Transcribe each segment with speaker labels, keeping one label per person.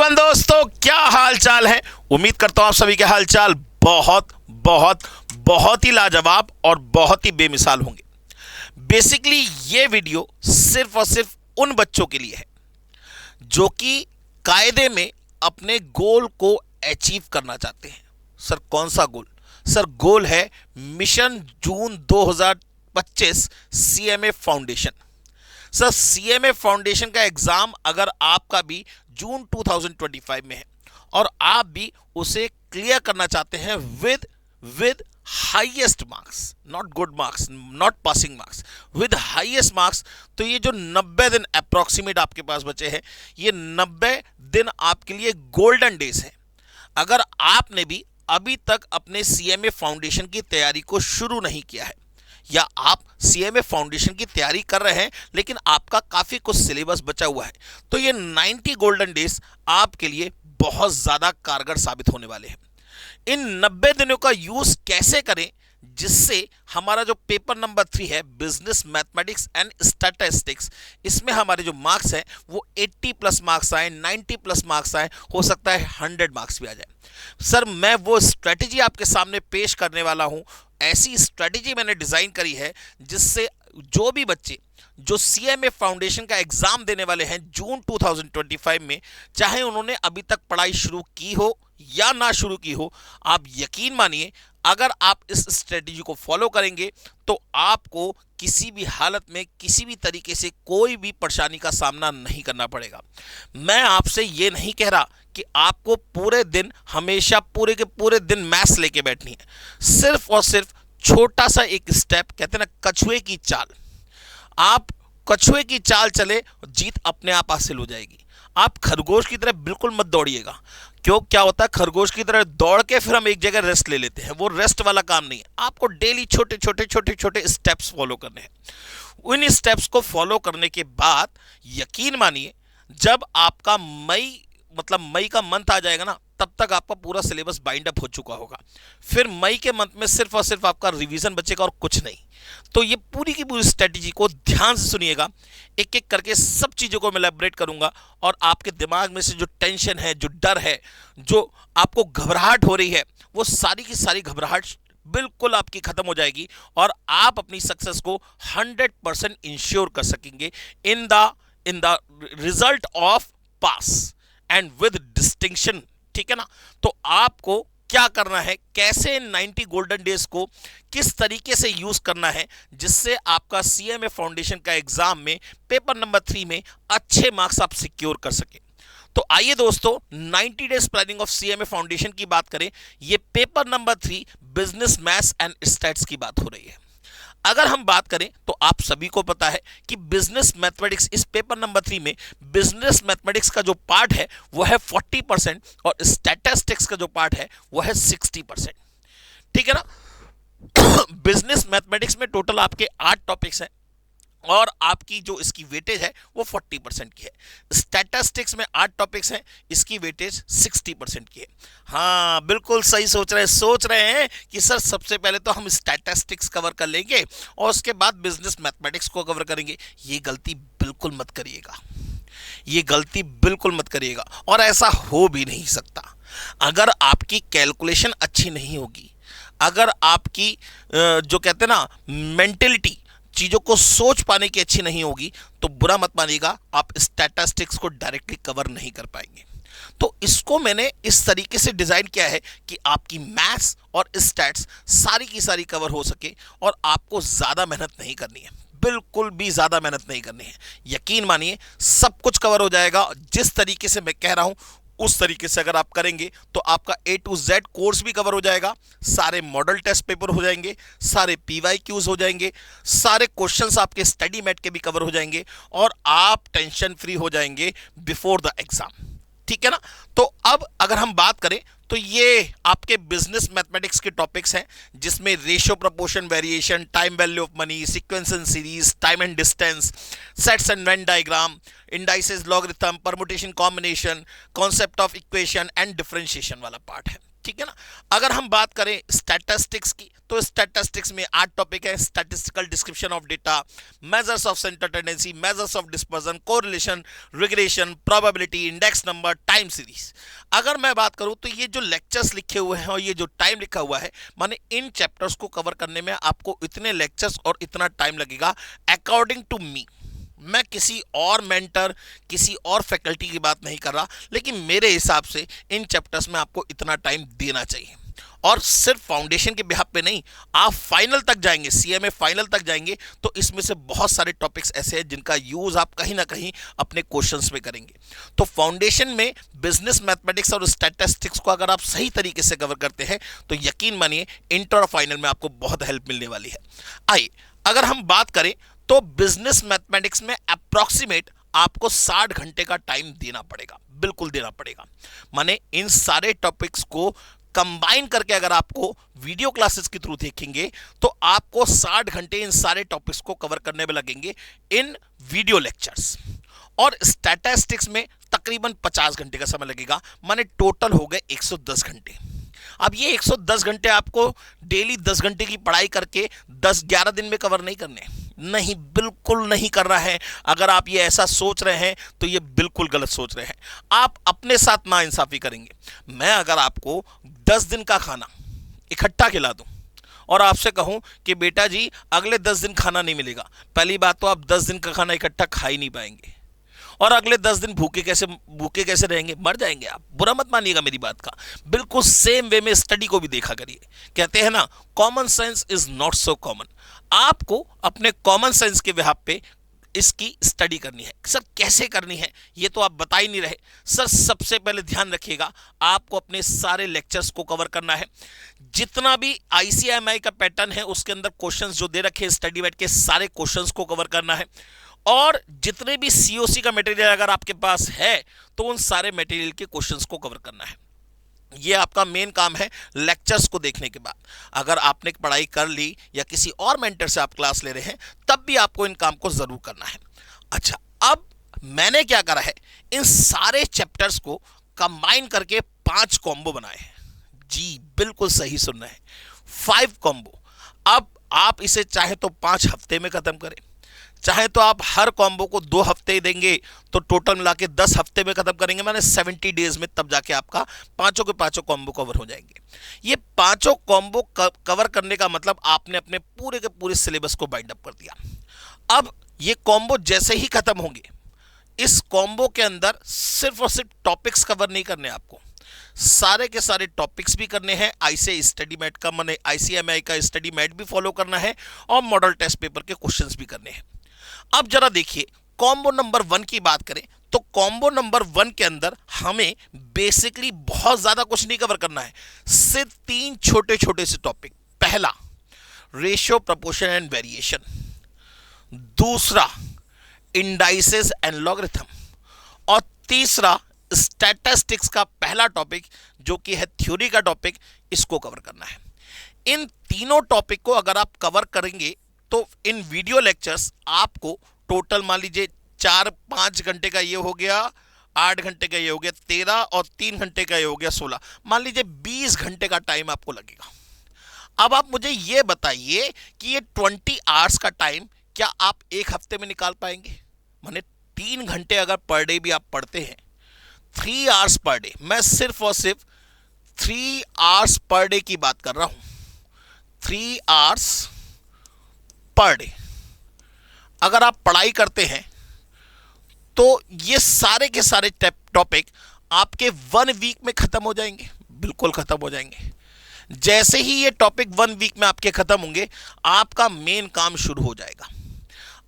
Speaker 1: Everyone दोस्तों, क्या हाल चाल है। उम्मीद करता हूं आप सभी के हाल चाल बहुत बहुत बहुत ही लाजवाब और बहुत ही बेमिसाल होंगे। बेसिकली ये वीडियो सिर्फ और सिर्फ उन बच्चों के लिए है जो कि कायदे में अपने गोल को अचीव करना चाहते हैं। सर कौन सा गोल? सर गोल है मिशन जून 2025 CMA foundation. Sir CMA foundation का एग्जाम अगर आपका भी जून 2025 में है और आप भी उसे क्लियर करना चाहते हैं with highest marks, not good marks, not passing marks, with highest marks, तो ये जो 90 दिन अप्रॉक्सीमेट आपके पास बचे हैं, ये 90 दिन आपके लिए गोल्डन डेज हैं। अगर आपने भी अभी तक अपने सीएमए फाउंडेशन की तैयारी को शुरू नहीं किया है या आप सीएमए फाउंडेशन की तैयारी कर रहे हैं लेकिन आपका काफ़ी कुछ सिलेबस बचा हुआ है, तो ये 90 गोल्डन डेज आपके लिए बहुत ज़्यादा कारगर साबित होने वाले हैं। इन 90 दिनों का यूज़ कैसे करें जिससे हमारा जो पेपर नंबर 3 है बिजनेस मैथमेटिक्स एंड स्टैटिस्टिक्स, इसमें हमारे जो मार्क्स हैं वो 80 प्लस मार्क्स आए, 90 प्लस मार्क्स आए, हो सकता है 100 मार्क्स भी आ जाए। सर मैं वो स्ट्रेटेजी आपके सामने पेश करने वाला हूं। ऐसी स्ट्रेटेजी मैंने डिज़ाइन करी है जिससे जो भी बच्चे जो सीएमए फाउंडेशन का एग्जाम देने वाले हैं जून 2025 में, चाहे उन्होंने अभी तक पढ़ाई शुरू की हो या ना शुरू की हो, आप यकीन मानिए अगर आप इस स्ट्रेटेजी को फॉलो करेंगे तो आपको किसी भी हालत में किसी भी तरीके से कोई भी परेशानी का सामना नहीं करना पड़ेगा। मैं आपसे ये नहीं कह रहा कि आपको पूरे दिन हमेशा पूरे के पूरे दिन मैथ्स लेके बैठनी है। सिर्फ और सिर्फ छोटा सा एक स्टेप, कहते हैं ना कछुए की चाल, आप कछुए की चाल चले, जीत अपने आप हासिल हो जाएगी। आप खरगोश की तरह बिल्कुल मत दौड़िएगा। क्यों, क्या होता है, खरगोश की तरह दौड़ के फिर हम एक जगह रेस्ट ले लेते हैं, वो रेस्ट वाला काम नहीं है। आपको डेली छोटे छोटे छोटे छोटे स्टेप्स फॉलो करने हैं। उन स्टेप्स को फॉलो करने के बाद यकीन मानिए जब आपका मई का मंथ आ जाएगा ना, तब तक आपका पूरा सिलेबस बाइंड अप हो चुका होगा। फिर मई के मंथ में सिर्फ और सिर्फ आपका रिवीजन बचेगा और कुछ नहीं। तो ये पूरी की पूरी स्ट्रेटेजी को ध्यान से सुनिएगा, एक एक करके सब चीज़ों को मैं एलैबोरेट करूंगा और आपके दिमाग में से जो टेंशन है, जो डर है, जो आपको घबराहट हो रही है, वो सारी की सारी घबराहट बिल्कुल आपकी खत्म हो जाएगी और आप अपनी सक्सेस को 100% इंश्योर कर सकेंगे in the result of pass and with distinction. ठीक है ना। तो आपको क्या करना है, कैसे 90 गोल्डन डेज को किस तरीके से यूज करना है जिससे आपका सीएमए फाउंडेशन का एग्जाम में पेपर नंबर 3 में अच्छे मार्क्स आप सिक्योर कर सके। तो आइए दोस्तों 90 days planning of CMA foundation की बात करें। ये paper number 3 business maths and stats की बात हो रही है। अगर हम बात करें तो आप सभी को पता है कि बिजनेस मैथमेटिक्स इस पेपर नंबर 3 में बिजनेस मैथमेटिक्स का जो पार्ट है वो है 40% और स्टैटिस्टिक्स का जो पार्ट है वो है 60%। ठीक है ना। बिजनेस मैथमेटिक्स में टोटल आपके 8 टॉपिक्स हैं और आपकी जो इसकी वेटेज है वो 40% की है। स्टैटिस्टिक्स में 8 टॉपिक्स हैं, इसकी वेटेज 60% की है। हाँ बिल्कुल सही सोच रहे हैं कि सर सबसे पहले तो हम स्टैटिस्टिक्स कवर कर लेंगे और उसके बाद बिजनेस मैथमेटिक्स को कवर करेंगे। ये गलती बिल्कुल मत करिएगा, ये गलती बिल्कुल मत करिएगा और ऐसा हो भी नहीं सकता। अगर आपकी कैलकुलेशन अच्छी नहीं होगी, अगर आपकी जो कहते हैं ना मेंटेलिटी, चीज़ों को सोच पाने की अच्छी नहीं होगी, तो बुरा मत मानिएगा, आप स्टैटिस्टिक्स को डायरेक्टली कवर नहीं कर पाएंगे। तो इसको मैंने इस तरीके से डिज़ाइन किया है कि आपकी मैथ्स और स्टैट्स सारी की सारी कवर हो सके और आपको ज़्यादा मेहनत नहीं करनी है, बिल्कुल भी ज़्यादा मेहनत नहीं करनी है। यकीन मानिए सब कुछ कवर हो जाएगा। जिस तरीके से मैं कह रहा हूँ उस तरीके से अगर आप करेंगे तो आपका A to Z कोर्स भी कवर हो जाएगा, सारे मॉडल टेस्ट पेपर हो जाएंगे, सारे PYQs हो जाएंगे, सारे क्वेश्चंस आपके स्टडी मैट के भी कवर हो जाएंगे और आप टेंशन फ्री हो जाएंगे बिफोर द एग्जाम। ठीक है ना। तो अब अगर हम बात करें तो ये आपके बिजनेस मैथमेटिक्स के टॉपिक्स हैं जिसमें ratio, proportion, variation, time value of money, sequence and series, time and distance, sets and Venn diagram, indices, logarithm, permutation, combination, concept of equation and differentiation वाला पार्ट है। ठीक है ना। अगर हम बात करें स्टैटिस्टिक्स की, तो स्टैटिस्टिक्स में 8 टॉपिक है। Statistical description of data, measures of centre tendency, measures of dispersion, correlation, regression, probability, index number, time series. अगर मैं बात करूं तो ये जो लेक्चर्स लिखे हुए हैं और ये जो टाइम लिखा हुआ है, माने इन चैप्टर्स को कवर करने में आपको इतने लेक्चर्स और इतना टाइम लगेगा अकॉर्डिंग टू मी। मैं किसी और मेंटर, किसी और फैकल्टी की बात नहीं कर रहा, लेकिन मेरे हिसाब से इन चैप्टर्स में आपको इतना टाइम देना चाहिए। और सिर्फ फाउंडेशन के बिहाफ पे नहीं, आप फाइनल तक जाएंगे, सीएमए फाइनल तक जाएंगे, तो इसमें से बहुत सारे टॉपिक्स ऐसे हैं जिनका यूज आप कहीं ना कहीं अपने क्वेश्चंस में करेंगे। तो फाउंडेशन में बिजनेस मैथमेटिक्स और स्टैटिस्टिक्स को अगर आप सही तरीके से कवर करते हैं तो यकीन मानिए इंटर और फाइनल में आपको बहुत हेल्प मिलने वाली है। आइए अगर हम बात करें तो बिजनेस मैथमेटिक्स में अप्रॉक्सीमेट आपको 60 घंटे का टाइम देना पड़ेगा, बिल्कुल देना पड़ेगा। माने इन सारे टॉपिक्स को कंबाइन करके अगर आपको वीडियो क्लासेस के थ्रू देखेंगे तो आपको 60 घंटे इन सारे टॉपिक्स को कवर करने में लगेंगे इन वीडियो लेक्चर्स। और स्टैटिस्टिक्स में तकरीबन 50 घंटे का समय लगेगा, माने टोटल हो गए 110 घंटे। अब ये 110 घंटे आपको डेली 10 घंटे की पढ़ाई करके 10-11 दिन में कवर नहीं करने, नहीं, बिल्कुल नहीं कर रहा है। अगर आप ये ऐसा सोच रहे हैं तो ये बिल्कुल गलत सोच रहे हैं, आप अपने साथ नाइंसाफी करेंगे। मैं अगर आपको 10 दिन का खाना इकट्ठा खिला दूं और आपसे कहूं कि बेटा जी अगले 10 दिन खाना नहीं मिलेगा, पहली बात तो आप 10 दिन का खाना इकट्ठा खा ही नहीं पाएंगे, और अगले 10 दिन भूखे कैसे रहेंगे, मर जाएंगे आप। बुरा मत मानिएगा मेरी बात का। बिल्कुल सेम वे में स्टडी को भी देखा करिए। कहते हैं ना, common sense is not so common. आपको अपने कॉमन सेंस के बिहाफ पे इसकी स्टडी करनी है। सर कैसे करनी है ये तो आप बता ही नहीं रहे। सर सबसे पहले ध्यान रखिएगा, आपको अपने सारे लेक्चर्स को कवर करना है। जितना भी आईसीएमआई का पैटर्न है उसके अंदर क्वेश्चंस जो दे रखे हैं स्टडी वेट के, सारे क्वेश्चंस को कवर करना है। और जितने भी सीओसी का मटेरियल अगर आपके पास है तो उन सारे मटेरियल के क्वेश्चंस को कवर करना है। ये आपका मेन काम है लेक्चर्स को देखने के बाद। अगर आपने पढ़ाई कर ली या किसी और मेंटर से आप क्लास ले रहे हैं तब भी आपको इन काम को जरूर करना है। अच्छा, अब मैंने क्या करा है, इन सारे चैप्टर्स को कंबाइन करके 5 कॉम्बो बनाए हैं। जी बिल्कुल सही सुन रहे हैं, 5 कॉम्बो। अब आप इसे चाहे तो 5 हफ्ते में खत्म करें, चाहे तो आप हर कॉम्बो को 2 हफ्ते देंगे तो टोटल मिला के 10 हफ्ते में खत्म करेंगे, माने 70 डेज में, तब जाके आपका पांचों के पांचों कॉम्बो कवर हो जाएंगे। ये पांचों कॉम्बो कवर करने का मतलब आपने अपने पूरे के पूरे सिलेबस को बाइंड अप कर दिया। अब ये कॉम्बो जैसे ही खत्म होंगे, इस कॉम्बो के अंदर सिर्फ और सिर्फ टॉपिक्स कवर नहीं करने, आपको सारे के सारे टॉपिक्स भी करने हैं। आईसीआई स्टडी मैट का माने आईसीएमआई का स्टडी मैट भी फॉलो करना है और मॉडल टेस्ट पेपर के क्वेश्चंस भी करने हैं। अब जरा देखिए, कॉम्बो नंबर 1 की बात करें तो कॉम्बो नंबर 1 के अंदर हमें बेसिकली बहुत ज्यादा कुछ नहीं कवर करना है, सिर्फ 3 छोटे छोटे से टॉपिक। पहला रेशियो, प्रोपोर्शन एंड वेरिएशन, दूसरा इंडाइसेस एंड लॉगरिथम, और तीसरा स्टैटिस्टिक्स का पहला टॉपिक जो कि है थ्योरी का टॉपिक, इसको कवर करना है। इन तीनों टॉपिक को अगर आप कवर करेंगे तो इन वीडियो लेक्चर्स आपको टोटल मान लीजिए 4-5 घंटे का ये हो गया, 8 घंटे का ये हो गया 13, और 3 घंटे का ये हो गया 16, मान लीजिए 20 घंटे का टाइम आपको लगेगा। अब आप मुझे ये बताइए कि ये 20 आवर्स का टाइम क्या आप एक हफ्ते में निकाल पाएंगे? माने 3 घंटे अगर पर डे भी आप पढ़ते हैं, 3 आवर्स पर डे, मैं सिर्फ और सिर्फ 3 आवर्स पर डे की बात कर रहा हूं, 3 आवर्स पर डे अगर आप पढ़ाई करते हैं तो ये सारे के सारे टॉपिक आपके 1 वीक में खत्म हो जाएंगे, बिल्कुल खत्म हो जाएंगे। जैसे ही ये टॉपिक 1 वीक में आपके खत्म होंगे, आपका मेन काम शुरू हो जाएगा।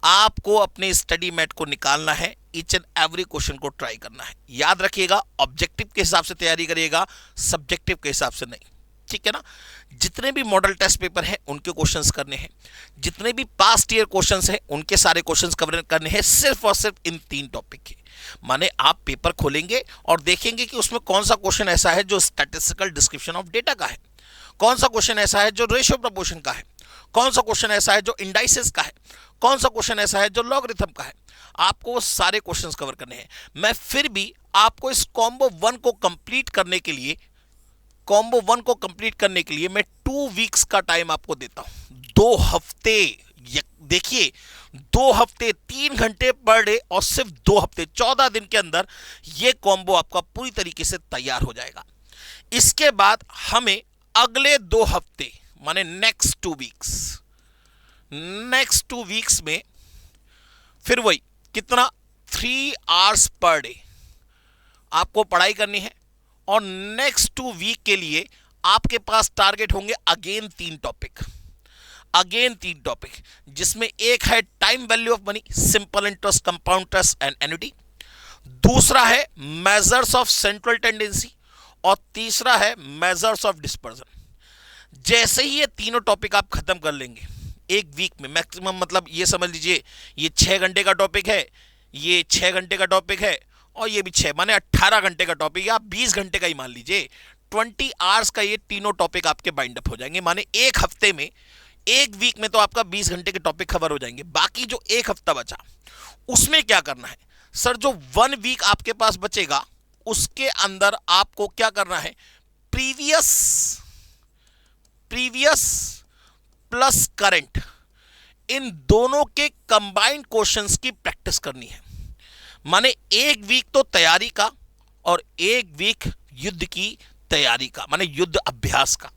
Speaker 1: आपको अपने स्टडी मैट को निकालना है, ईच एंड एवरी क्वेश्चन को ट्राई करना है। याद रखिएगा, ऑब्जेक्टिव के हिसाब से तैयारी करिएगा, सब्जेक्टिव के हिसाब से नहीं, ठीक है ना। जितने भी मॉडल टेस्ट पेपर हैं उनके क्वेश्चंस करने हैं, जितने भी पास्ट ईयर क्वेश्चंस हैं उनके सारे क्वेश्चंस कवर करने हैं, सिर्फ और सिर्फ इन 3 टॉपिक के। माने आप पेपर खोलेंगे और देखेंगे कि उसमें कौन सा क्वेश्चन ऐसा है जो स्टैटिस्टिकल डिस्क्रिप्शन ऑफ डेटा का है, कौन सा क्वेश्चन ऐसा है जो रेशियो प्रोपोर्शन का है, कौन सा क्वेश्चन ऐसा है जो इंडाइसेस का है, कौन सा क्वेश्चन ऐसा है जो लॉगरिथम का है। आपको सारे क्वेश्चंस कवर करने हैं। मैं फिर भी आपको इस कॉम्बो 1 को कंप्लीट करने के लिए कॉम्बो 1 को कंप्लीट करने के लिए मैं 2 वीक्स का टाइम आपको देता हूं, 2 हफ्ते। देखिए 2 हफ्ते, 3 घंटे पर डे और सिर्फ 2 हफ्ते, 14 दिन के अंदर यह कॉम्बो आपका पूरी तरीके से तैयार हो जाएगा। इसके बाद हमें अगले 2 हफ्ते माने नेक्स्ट 2 वीक्स में फिर वही कितना 3 आवर्स पर डे आपको पढ़ाई करनी है। और नेक्स्ट 2 वीक के लिए आपके पास टारगेट होंगे अगेन 3 टॉपिक, जिसमें एक है time value of money, simple interest, compound interest and annuity. दूसरा है मेजर्स ऑफ सेंट्रल टेंडेंसी और तीसरा है मेजर्स ऑफ डिस्पर्जन। जैसे ही ये तीनों टॉपिक आप खत्म कर लेंगे एक वीक में मैक्सिमम, मतलब ये समझ लीजिए ये 6 घंटे का टॉपिक है, ये 6 घंटे का टॉपिक है और ये भी 6, माने 18 घंटे का टॉपिक, या 20 घंटे का ही मान लीजिए, 20 आवर्स का ये तीनों टॉपिक आपके बाइंड अप हो जाएंगे। माने एक हफ्ते में, एक वीक में तो आपका 20 घंटे के टॉपिक कवर हो जाएंगे। बाकी जो एक हफ्ता बचा उसमें क्या करना है सर, जो 1 वीक आपके पास बचेगा उसके अंदर आपको क्या करना है, प्रीवियस प्लस करंट, इन दोनों के कंबाइंड क्वेश्चंस की प्रैक्टिस करनी है। माने एक वीक तो तैयारी का और एक वीक युद्ध की तैयारी का, माने युद्ध अभ्यास का।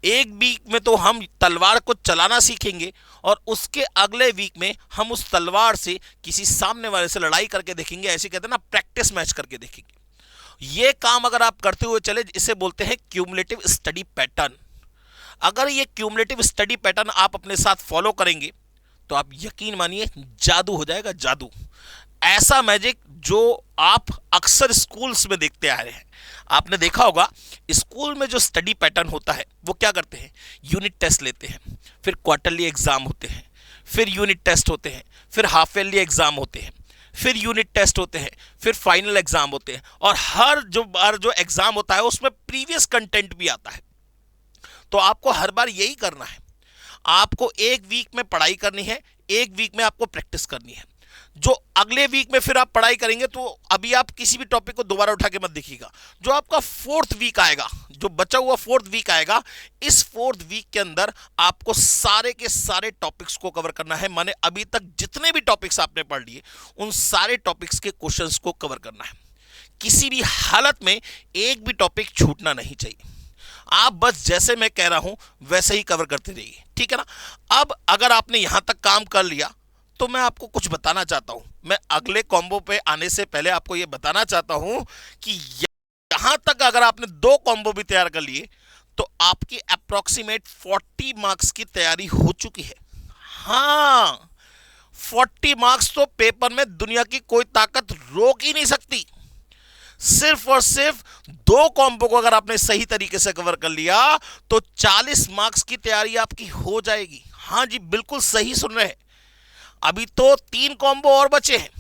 Speaker 1: एक वीक में तो हम तलवार को चलाना सीखेंगे और उसके अगले वीक में हम उस तलवार से किसी सामने वाले से लड़ाई करके देखेंगे, ऐसे कहते हैं ना, प्रैक्टिस मैच करके देखेंगे। ये काम अगर आप करते हुए चले, इसे बोलते हैं क्यूमुलेटिव स्टडी पैटर्न। अगर ये क्यूमुलेटिव स्टडी पैटर्न आप अपने साथ फॉलो करेंगे तो आप यकीन मानिए जादू हो जाएगा, जादू। ऐसा मैजिक जो आप अक्सर स्कूल्स में देखते आ रहे हैं। आपने देखा होगा स्कूल में जो स्टडी पैटर्न होता है वो क्या करते हैं, यूनिट टेस्ट लेते हैं, फिर क्वार्टरली एग्जाम होते हैं, फिर यूनिट टेस्ट होते हैं, फिर हाफ ईयरली एग्जाम होते हैं, फिर यूनिट टेस्ट होते हैं, फिर फाइनल एग्जाम होते हैं। और हर बार जो एग्जाम होता है उसमें प्रीवियस कंटेंट भी आता है। तो आपको हर बार यही करना है, आपको एक वीक में पढ़ाई करनी है, एक वीक में आपको प्रैक्टिस करनी है। जो अगले वीक में फिर आप पढ़ाई करेंगे तो अभी आप किसी भी टॉपिक को दोबारा उठा के मत देखिएगा। जो आपका 4th वीक आएगा, जो बचा हुआ 4th वीक आएगा, इस 4th वीक के अंदर आपको सारे के सारे टॉपिक्स को कवर करना है। माने अभी तक जितने भी टॉपिक्स आपने पढ़ लिए उन सारे टॉपिक्स के क्वेश्चंस को कवर करना है। किसी भी हालत में एक भी टॉपिक छूटना नहीं चाहिए। आप बस जैसे मैं कह रहा हूं वैसे ही कवर करते रहिए, ठीक है ना। अब अगर आपने यहां तक काम कर लिया तो मैं आपको कुछ बताना चाहता हूं। मैं अगले कॉम्बो पे आने से पहले आपको यह बताना चाहता हूं कि यहां तक अगर आपने 2 कॉम्बो भी तैयार कर लिए तो आपकी अप्रोक्सीमेट 40 मार्क्स की तैयारी हो चुकी है। हां, 40 मार्क्स तो पेपर में दुनिया की कोई ताकत रोक ही नहीं सकती। सिर्फ और सिर्फ 2 कॉम्बो को अगर आपने सही तरीके से कवर कर लिया तो 40 मार्क्स की तैयारी आपकी हो जाएगी। हां जी, बिल्कुल सही सुन रहे हैं। अभी तो 3 कॉम्बो और बचे हैं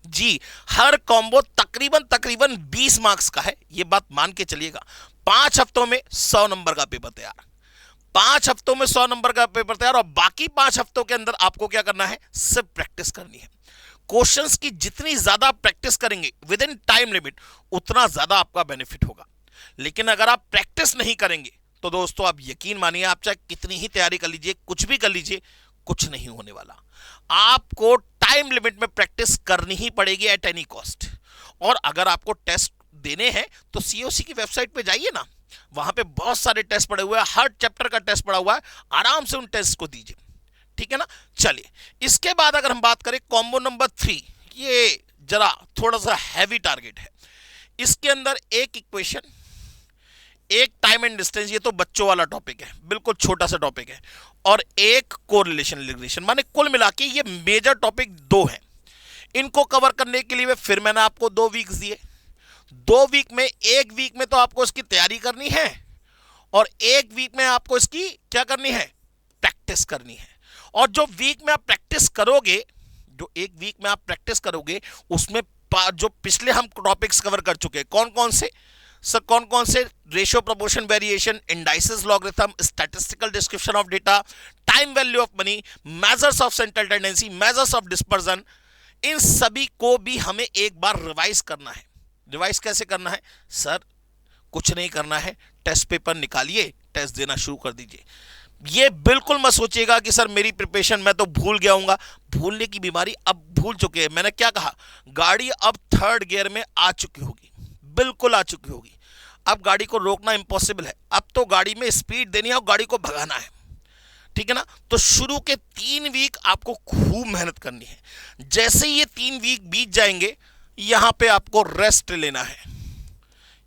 Speaker 1: जी। हर कॉम्बो तकरीबन 20 मार्क्स का है, यह बात मान के चलिएगा। 5 हफ्तों में 100 नंबर का पेपर तैयार, 5 हफ्तों में 100 नंबर का पेपर तैयार। और बाकी 5 हफ्तों के अंदर आपको क्या करना है, सिर्फ प्रैक्टिस करनी है। क्वेश्चंस की जितनी ज्यादा प्रैक्टिस करेंगे विद इन टाइम लिमिट, उतना ज्यादा आपका बेनिफिट होगा। लेकिन अगर आप प्रैक्टिस नहीं करेंगे तो दोस्तों आप यकीन मानिए, आप चाहे कितनी ही तैयारी कर लीजिए, कुछ भी कर लीजिए, कुछ नहीं होने वाला। आपको टाइम लिमिट में प्रैक्टिस करनी ही पड़ेगी एट एनी कॉस्ट। और अगर आपको टेस्ट देने हैं तो सीओसी की वेबसाइट पे जाइए ना, वहां पे बहुत सारे टेस्ट पड़े हुए हैं, हर चैप्टर का टेस्ट पड़ा हुआ है, आराम से उन टेस्ट को दीजिए, ठीक है ना। चलिए, इसके बाद अगर हम बात करें कॉम्बो नंबर 3, ये जरा थोड़ा सा हैवी टारगेट है। इसके अंदर एक इक्वेशन, एक टाइम एंड डिस्टेंस, ये तो बच्चों वाला टॉपिक है, बिल्कुल छोटा सा टॉपिक है, और एक कोरिलेशन रिग्रेशन। माने कुल मिला के ये मेजर टॉपिक 2 हैं। इनको कवर करने के लिए फिर मैंने आपको 2 वीक्स दिए। 2 वीक में, एक वीक में तो आपको इसकी तैयारी करनी है और एक वीक में आपको इसकी क्या करनी है, प्रैक्टिस करनी है। और जो वीक में आप प्रैक्टिस करोगे, जो एक वीक में आप प्रैक्टिस करोगे, उसमें जो पिछले हम टॉपिक्स कवर कर चुके हैं, कौन कौन से सर, कौन कौन से, ratio proportion variation, indices logarithm, statistical description of data, time value of money, measures of central tendency, measures of dispersion, इन सभी को भी हमें एक बार रिवाइज करना है। रिवाइज कैसे करना है सर, कुछ नहीं करना है, टेस्ट पेपर निकालिए, टेस्ट देना शुरू कर दीजिए। ये बिल्कुल मत सोचिएगा कि सर मेरी प्रिपरेशन मैं तो भूल गया हूँगा। भूलने की बीमारी अब भूल चुके हैं। मैंने क्या कहा, गाड़ी अब थर्ड गियर में आ चुकी होगी, बिल्कुल आ चुकी होगी। अब गाड़ी को रोकना इम्पॉसिबल है। अब तो गाड़ी में स्पीड देनी है और गाड़ी को भगाना है, ठीक है ना। तो शुरू के 3 वीक आपको खूब मेहनत करनी है। जैसे ही ये 3 वीक बीत जाएंगे, यहां पे आपको रेस्ट लेना है,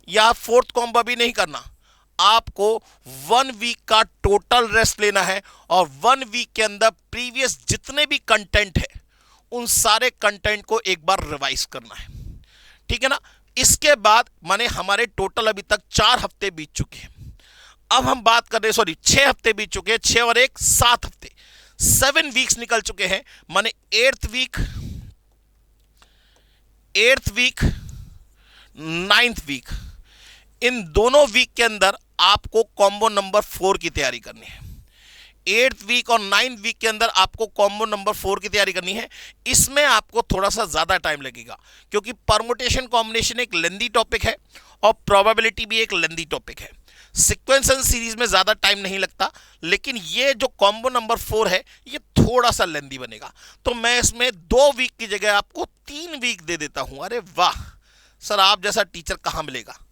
Speaker 1: या फोर्थ कॉम्बो भी नहीं करना। आपको 1 वीक का टोटल रेस्ट लेना है और 1 वीक के अंदर प्रीवियस जितने भी कंटेंट है उन सारे कंटेंट को एक बार रिवाइज करना है, ठीक है ना। इसके बाद माने हमारे टोटल अभी तक 4 हफ्ते बीत चुके हैं। अब हम बात कर रहे हैं, सॉरी 6 हफ्ते बीत चुके हैं, 6 और 1 7 हफ्ते, 7 वीक्स निकल चुके हैं। माने 8th वीक, 9th वीक, इन दोनों वीक के अंदर आपको कॉम्बो नंबर 4 की तैयारी करनी है। 8th वीक और 9th वीक के अंदर आपको कॉम्बो नंबर 4 की तैयारी करनी है। इसमें आपको थोड़ा सा ज्यादा टाइम लगेगा, क्योंकि परमुटेशन कॉम्बिनेशन एक लेंदी टॉपिक है और प्रोबेबिलिटी भी एक लेंदी टॉपिक है। सीक्वेंस एंड सीरीज में ज्यादा टाइम नहीं लगता, लेकिन ये जो कॉम्बो नंबर 4 है ये थोड़ा सा लेंदी बनेगा। तो मैं इसमें 2 वीक की जगह आपको 3 वीक दे देता हूं। अरे वाह सर, आप जैसा टीचर कहां मिलेगा।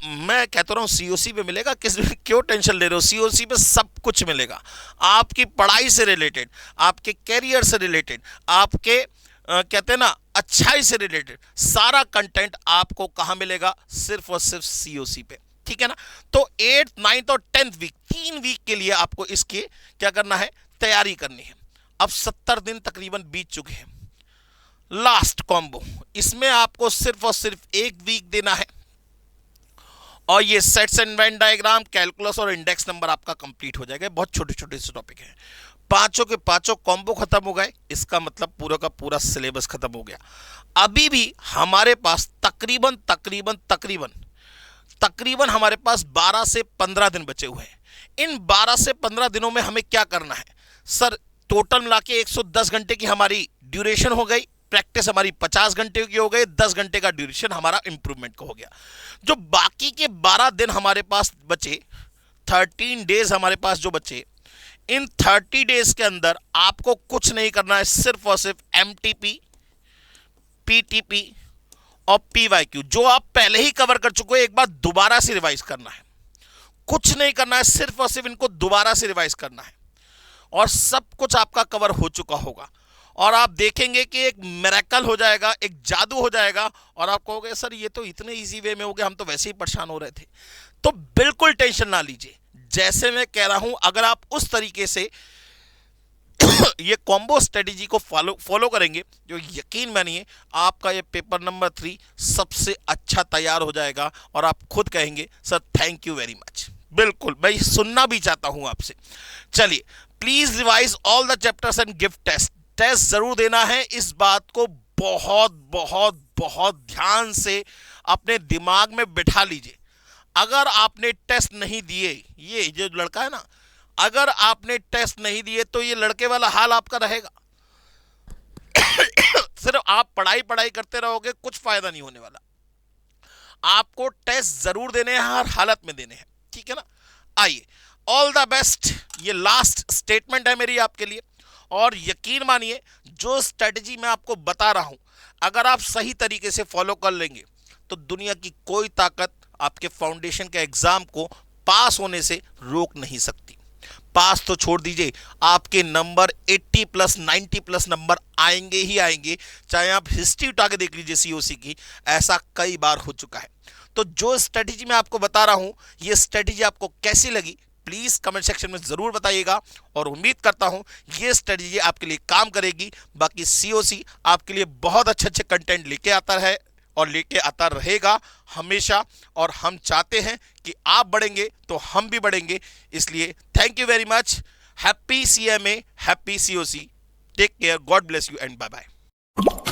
Speaker 1: मैं कहता रहा हूं सीओसी पे मिलेगा, किस क्यों टेंशन ले रहे हो, सीओसी पे सब कुछ मिलेगा। आपकी पढ़ाई से रिलेटेड, आपके कैरियर से रिलेटेड, आपके कहते हैं ना अच्छाई से रिलेटेड सारा कंटेंट आपको कहां मिलेगा, सिर्फ और सिर्फ सीओसी पे, ठीक है ना। तो 8th, 9th और 10th वीक, 3 वीक के लिए आपको इसकी क्या करना है, तैयारी करनी है। अब 70 दिन तकरीबन बीत चुके हैं। लास्ट कॉम्बो, इसमें आपको सिर्फ और सिर्फ 1 वीक देना है और ये sets and Venn diagram, calculus और इंडेक्स नंबर आपका कंप्लीट हो जाएगा। बहुत छोटे छोटे से टॉपिक हैं। 5 के 5 कॉम्बो खत्म हो गए, इसका मतलब पूरा का पूरा सिलेबस खत्म हो गया। अभी भी हमारे पास तकरीबन हमारे पास 12 से 15 दिन बचे हुए हैं। इन 12 से 15 दिनों में हमें क्या करना है सर, टोटल मिला के 110 घंटे की हमारी ड्यूरेशन हो गई, प्रैक्टिस हमारी 50 घंटे की हो गई, 10 घंटे का ड्यूरेशन हमारा इंप्रूवमेंट का हो गया। जो बाकी के 12 दिन हमारे पास बचे, 13 डेज हमारे पास जो बचे, इन 30 डेज के अंदर आपको कुछ नहीं करना है, सिर्फ और सिर्फ एमटीपी, पीटीपी और पीवाईक्यू जो आप पहले ही कवर कर चुके हो, एक बार दोबारा से रिवाइज करना है। कुछ नहीं करना है, सिर्फ और सिर्फ इनको दोबारा से रिवाइज करना है और सब कुछ आपका कवर हो चुका होगा। और आप देखेंगे कि एक मिरेकल हो जाएगा, एक जादू हो जाएगा और आप कहोगे सर ये तो इतने इजी वे में हो गया, हम तो वैसे ही परेशान हो रहे थे। तो बिल्कुल टेंशन ना लीजिए। जैसे मैं कह रहा हूं, अगर आप उस तरीके से ये कॉम्बो स्ट्रेटेजी को फॉलो करेंगे, जो यकीन मानिए आपका ये पेपर नंबर 3 सबसे अच्छा तैयार हो जाएगा और आप खुद कहेंगे sir thank you very much. बिल्कुल, मैं सुनना भी चाहता हूं आपसे। चलिए, please revise all the chapters and give test. Test जरूर देना है, इस बात को बहुत बहुत बहुत ध्यान से अपने दिमाग में बिठा लीजिए। अगर आपने टेस्ट नहीं दिए, ये जो लड़का है ना, अगर आपने टेस्ट नहीं दिए तो ये लड़के वाला हाल आपका रहेगा। सिर्फ आप पढ़ाई करते रहोगे, कुछ फायदा नहीं होने वाला। आपको टेस्ट जरूर देने हैं, हर हालत में देने हैं, ठीक है ना। आइए, ऑल द बेस्ट। ये लास्ट स्टेटमेंट है मेरी आपके लिए। और यकीन मानिए, जो स्ट्रेटजी मैं आपको बता रहा हूं, अगर आप सही तरीके से फॉलो कर लेंगे तो दुनिया की कोई ताकत आपके फाउंडेशन के एग्जाम को पास होने से रोक नहीं सकती। पास तो छोड़ दीजिए, आपके नंबर 80 प्लस 90 प्लस नंबर आएंगे ही आएंगे। चाहे आप हिस्ट्री उठा के देख लीजिए सीओसी की, ऐसा कई बार हो चुका है। तो जो स्ट्रेटजी मैं आपको बता रहा हूं, ये स्ट्रेटजी आपको कैसी लगी प्लीज कमेंट सेक्शन में जरूर बताइएगा और उम्मीद करता हूं ये स्ट्रेटजी आपके लिए काम करेगी। बाकी सीओसी आपके लिए बहुत अच्छे कंटेंट लेके आता है और लेके आता रहेगा हमेशा, और हम चाहते हैं कि आप बढ़ेंगे तो हम भी बढ़ेंगे। इसलिए thank you very much. Happy CMA, happy COC। Take care, God bless you and bye bye.